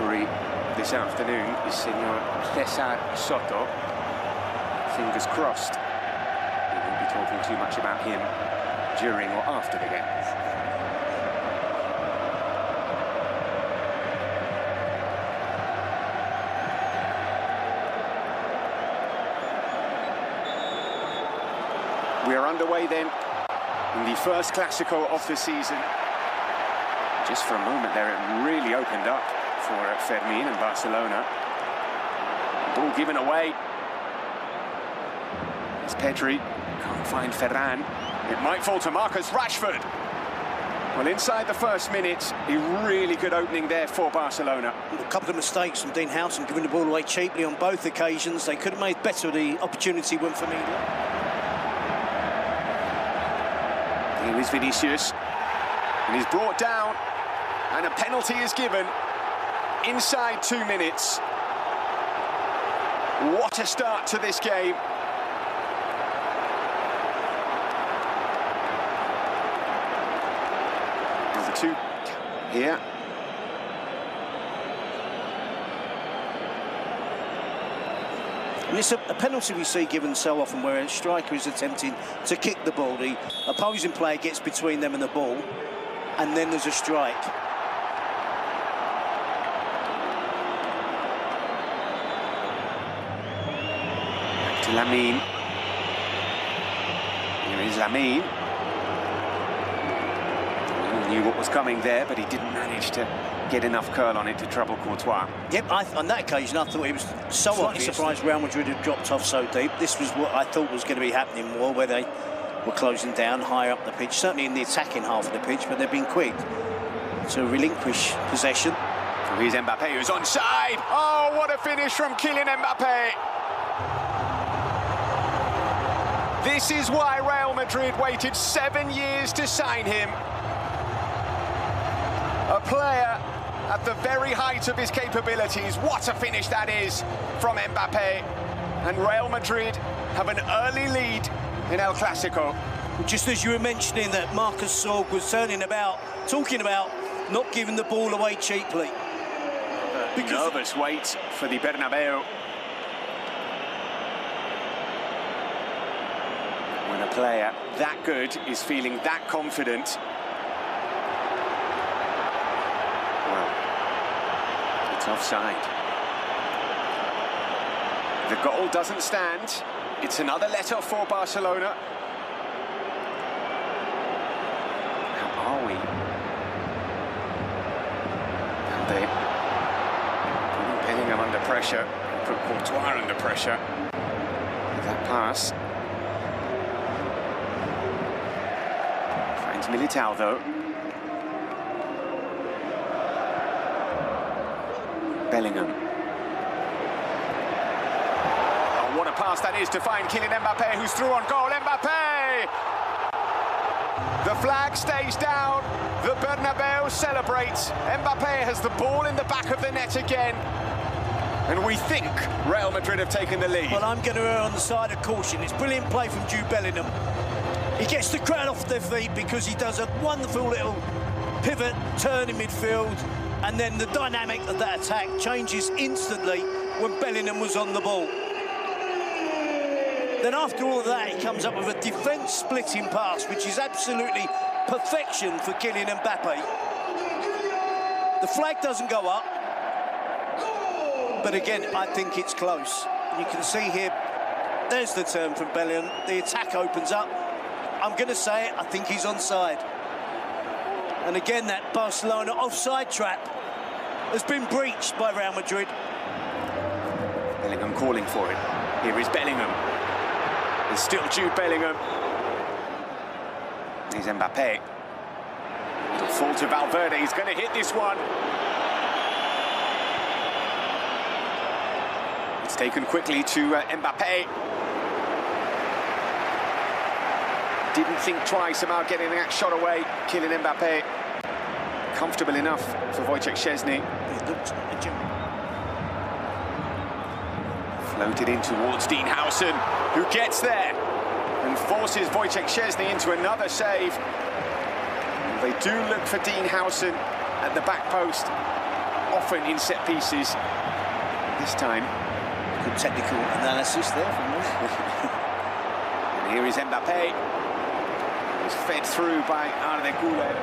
referee this afternoon is Senor Cesar Soto. Fingers crossed we won't be talking too much about him during or after the game. We are underway then in the first Clásico of the season. Just for a moment there, it really opened up for Fermin and Barcelona. Ball given away. It's Pedri, can't find Ferran. It might fall to Marcus Rashford. Well, inside the first minute, a really good opening there for Barcelona. A couple of mistakes from Dean Howson, giving the ball away cheaply on both occasions. They could have made better the opportunity went for Media. Here is Vinicius, and he's brought down, and a penalty is given inside 2 minutes. What a start to this game. There's the two here. And it's a penalty we see given so often where a striker is attempting to kick the ball, the opposing player gets between them and the ball, and then there's a strike. Back to Lamin. Here is Lamin. He knew what was coming there, but he didn't manage to get enough curl on it to trouble Courtois. Yep, on that occasion I thought it was so obvious. Surprised Real Madrid had dropped off so deep. This was what I thought was going to be happening more, where they were closing down higher up the pitch, certainly in the attacking half of the pitch, but they've been quick to relinquish possession. So here's Mbappe, who's onside. Oh, what a finish from Kilian Mbappe. This is why Real Madrid waited 7 years to sign him. A player at the very height of his capabilities. What a finish that is from Mbappe. And Real Madrid have an early lead in El Clásico. Just as you were mentioning that Marcus Sorg was talking about not giving the ball away cheaply. Nervous wait for the Bernabeu. When a player that good is feeling that confident, offside. The goal doesn't stand. It's another letter for Barcelona. How are we? And they put Bellingham under pressure, put Courtois under pressure. That pass. Finds Militao though. Bellingham. Oh, what a pass that is to find Kylian Mbappe, who's through on goal. Mbappe! The flag stays down. The Bernabeu celebrates. Mbappe has the ball in the back of the net again. And we think Real Madrid have taken the lead. Well, I'm going to err on the side of caution. It's brilliant play from Jude Bellingham. He gets the crowd off their feet because he does a wonderful little pivot turn in midfield. And then the dynamic of that attack changes instantly when Bellingham was on the ball. Then after all of that, he comes up with a defence-splitting pass, which is absolutely perfection for Kylian Mbappe. The flag doesn't go up, but again, I think it's close. And you can see here, there's the turn from Bellingham. The attack opens up. I'm going to say it, I think he's onside. And again, that Barcelona offside trap has been breached by Real Madrid. Bellingham calling for it. Here is Bellingham. There's still Jude Bellingham. Here's Mbappe. It'll fall to Valverde. He's going to hit this one. It's taken quickly to Mbappe. Didn't think twice about getting that shot away. Kylian Mbappe. Comfortable enough for Wojciech Szczesny. Floated in towards Dean Howson, who gets there and forces Wojciech Szczesny into another save. They do look for Dean Howson at the back post. often in set pieces. This time, good technical analysis there from me. And here is Mbappe. He's fed through by Arda Güler.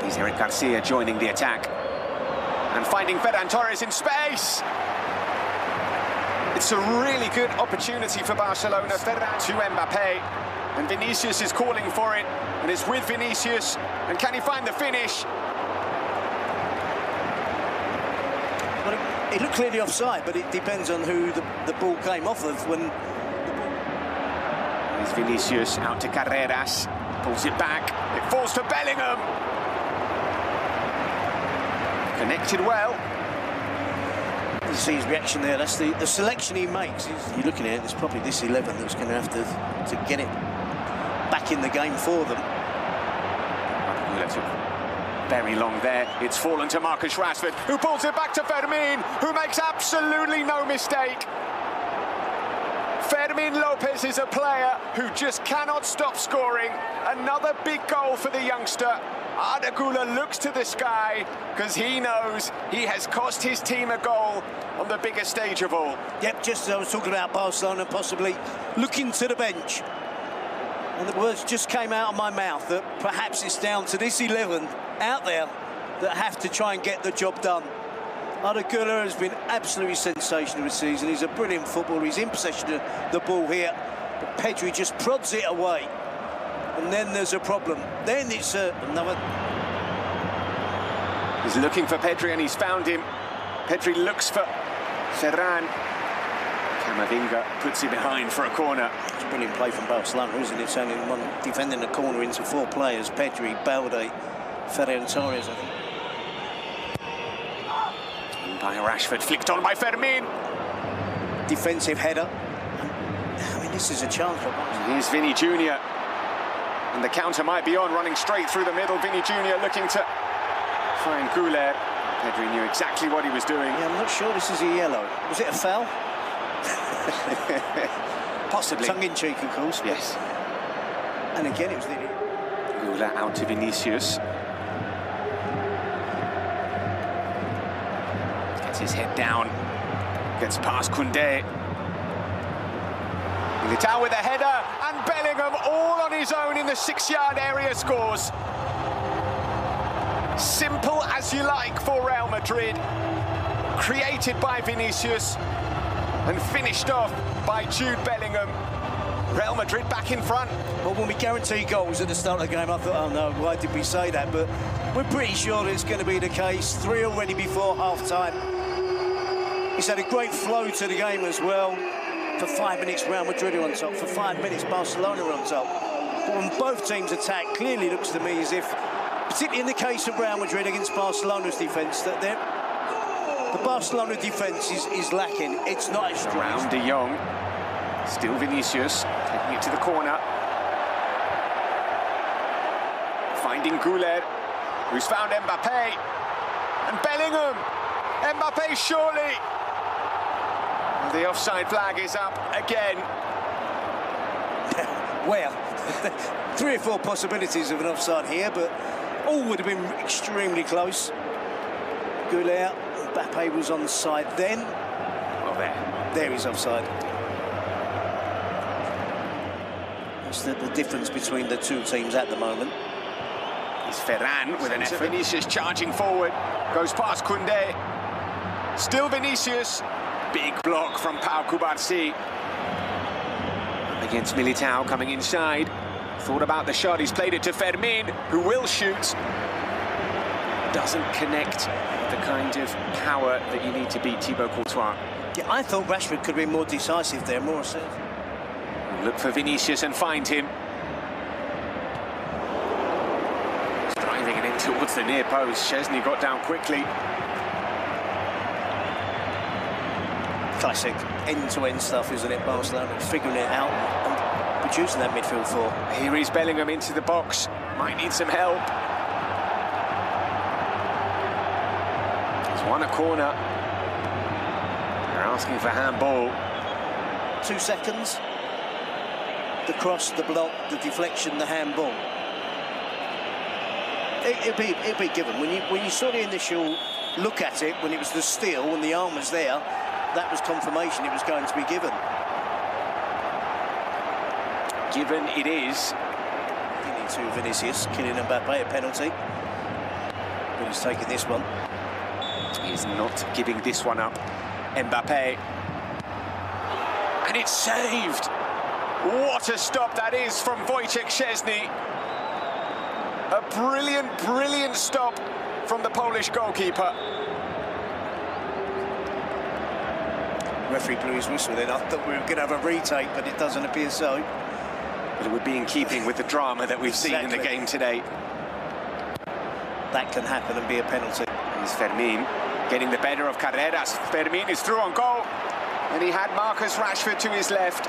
Here's Eric Garcia joining the attack. And finding Ferran Torres in space. It's a really good opportunity for Barcelona. Ferran to Mbappe. And Vinicius is calling for it. And it's with Vinicius. And can he find the finish? Well, it looked clearly offside, but it depends on who the ball came off of. When Here's Vinicius out to Carreras. Pulls it back. It falls to Bellingham. Connected well. you see his reaction there. That's the selection he makes. You're looking at it, it's probably this 11 that's going to have to get it back in the game for them. Very long there. It's fallen to Marcus Rashford, who pulls it back to Fermin, who makes absolutely no mistake. Fermin Lopez is a player who just cannot stop scoring. Another big goal for the youngster. Arda Güler looks to the sky because he knows he has cost his team a goal on the biggest stage of all. Yep, just as I was talking about Barcelona possibly looking to the bench. And the words just came out of my mouth that perhaps it's down to this 11 out there that have to try and get the job done. Arda Güler has been absolutely sensational this season. He's a brilliant footballer. He's in possession of the ball here. But Pedri just prods it away. And then there's a problem. Then it's another... He's looking for Pedri and he's found him. Pedri looks for Ferran. Camavinga puts it behind for a corner. It's a brilliant play from Barcelona, isn't it? Turning one defending the corner into four players. Pedri, Balde, Ferran Torres, I think. By Rashford, flicked on by Fermin. Defensive header. I mean, this is a chance for Barcelona. Here's Vini Jr. And the counter might be on, running straight through the middle. Vini Jr. looking to find Güler. Pedri knew exactly what he was doing. Yeah, I'm not sure this is a yellow. Was it a foul? Possibly. Tongue-in-cheek, of course. Yes. And again, it was the... Güler out to Vinicius. Gets his head down. Gets past Koundé. Militao with a header, and Bellingham all on his own in the 6-yard area scores. Simple as you like for Real Madrid. Created by Vinicius and finished off by Jude Bellingham. Real Madrid back in front. Well, when we guarantee goals at the start of the game, I thought, oh no, why did we say that? But we're pretty sure it's going to be the case. 3 already before half-time. He's had a great flow to the game as well. For 5 minutes, Real Madrid are on top. For 5 minutes, Barcelona are on top. But when both teams attack, clearly looks to me as if, particularly in the case of Real Madrid against Barcelona's defence, that the Barcelona defence is lacking. It's not as strong. Around De Jong. Still Vinicius, taking it to the corner. Finding Güler, who's found Mbappe. And Bellingham. Mbappe surely. The offside flag is up again. Well, 3 or 4 possibilities of an offside here, but all would have been extremely close. Güler, Mbappe was onside then. Well, there he's offside. That's the difference between the two teams at the moment. It's Ferran with an effort. Vinicius charging forward, goes past Koundé. Still Vinicius. Big block from Pau Cubarsí. Against Militao coming inside. Thought about the shot, he's played it to Fermin, who will shoot. Doesn't connect the kind of power that you need to beat Thibaut Courtois. Yeah, I thought Rashford could be more decisive there, more assertive. Look for Vinicius and find him. He's driving it in towards the near post. Szczesny got down quickly. Classic end-to-end stuff, isn't it? Barcelona figuring it out and producing that midfield four. Here is Bellingham into the box. Might need some help. He's won a corner. They're asking for handball. 2 seconds. The cross, the block, the deflection, the handball. It'll be given. When you saw the initial look at it when it was the steal, when the arm was there, that was confirmation it was going to be given. Given it is. Vini to Vinicius, Kilian Mbappe, a penalty. But he's taking this one. He's not giving this one up. Mbappe. And it's saved. What a stop that is from Wojciech Szczesny. A brilliant, brilliant stop from the Polish goalkeeper. Referee blew his whistle then. I thought we were going to have a retake, but it doesn't appear so. But it would be in keeping with the drama that we've seen in the game today. That can happen and be a penalty. Here's Fermin getting the better of Carreras. Fermin is through on goal. And he had Marcus Rashford to his left.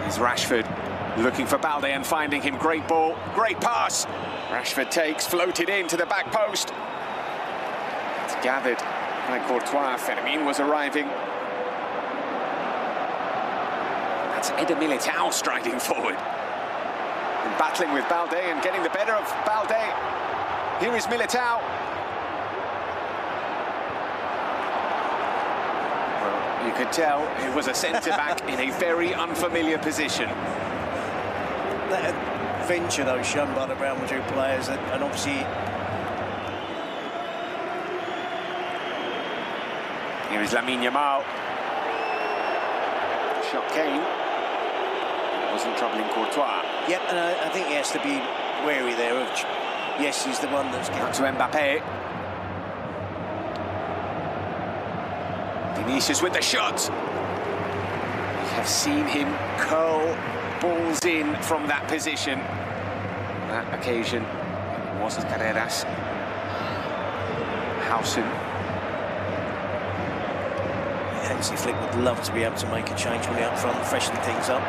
Here's Rashford looking for Balde and finding him. Great ball, great pass. Rashford takes, floated into the back post. It's gathered by Courtois. Fermin was arriving. That's Eder Militao striding forward. And battling with Balde and getting the better of Balde. Here is Militao. Well, you could tell it was a centre-back in a very unfamiliar position. That adventure, though, shown by the Real Madrid players, and obviously... Here is Lamin Yamal. Shot came. It wasn't troubling Courtois. Yep, and I think he has to be wary there of... Yes, he's the one that's... Out to Mbappe. Vinicius with the shot. We have seen him curl balls in from that position. On that occasion, it wasn't Carreras. Hausen. Hansi Flick would love to be able to make a change when he up front, freshen things up.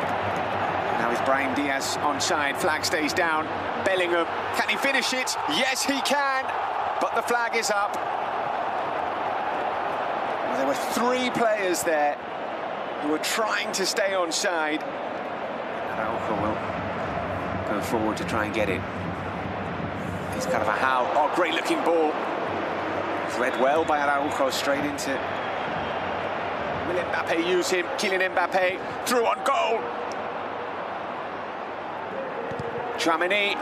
Now is Brahim Diaz onside, flag stays down. Bellingham, can he finish it? Yes, he can, but the flag is up. Well, there were three players there who were trying to stay onside. Araujo will go forward to try and get it. He's kind of a howl. Oh, great looking ball. It's read well by Araujo, straight into... Will Mbappe use him? Kylian Mbappe through on goal. Tchouaméni.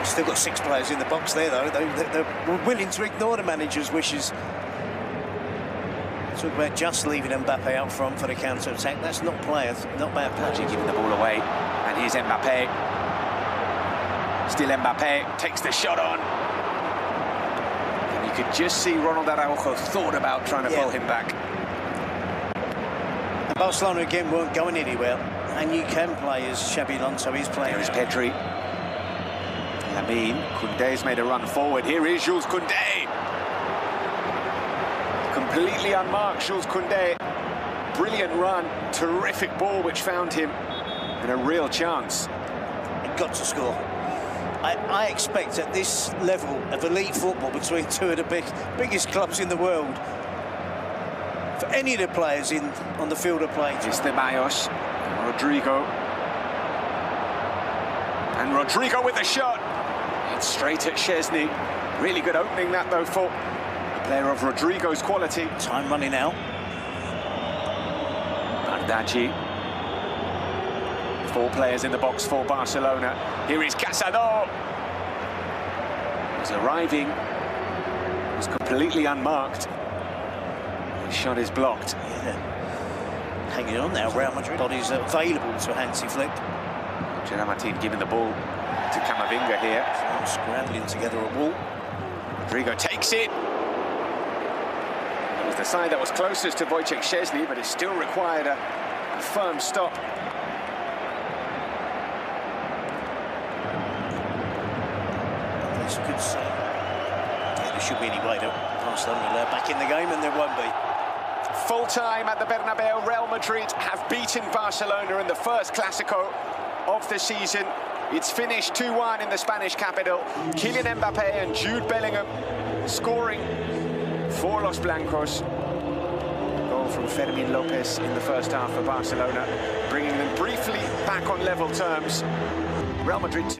Still got 6 players in the box there, though. They're willing to ignore the manager's wishes. Talk about just leaving Mbappe out front for the counter-attack. That's not players, not bad play. Giving the ball away. And here's Mbappe. Still Mbappe takes the shot on. And you could just see Ronald Araujo thought about trying to pull him back. And Barcelona again weren't going anywhere. And you can play as Xabi Alonso is playing. There is Pedri. Lamin. Koundé's made a run forward. Here is Jules Koundé. Completely unmarked, Jules Koundé. Brilliant run. Terrific ball which found him in a real chance. He got to score. I expect at this level of elite football between two of the biggest clubs in the world, for any of the players on the field of play. It's the Ceballos. Rodrigo. And Rodrigo with the shot. It's straight at Szczesny. Really good opening that, though, for a player of Rodrigo's quality. Time running out. Bardghji. 4 players in the box for Barcelona. Here is Casado. He's arriving. Was completely unmarked. His shot is blocked. Yeah. Hanging on now, Real Madrid bodies available to Hansi Flick. Gerard Martin giving the ball to Camavinga here. Scrambling together a wall. Rodrigo takes it. It was the side that was closest to Wojciech Szczesny, but it still required a firm stop. That's a good save. Yeah, there should be any way to Barcelona back in the game, and there won't be. Full time at the Bernabeu. Real Madrid have beaten Barcelona in the first Clásico of the season. It's finished 2-1 in the Spanish capital. Kylian Mbappe and Jude Bellingham scoring for Los Blancos. Goal from Fermin Lopez in the first half for Barcelona, bringing them briefly back on level terms. Real Madrid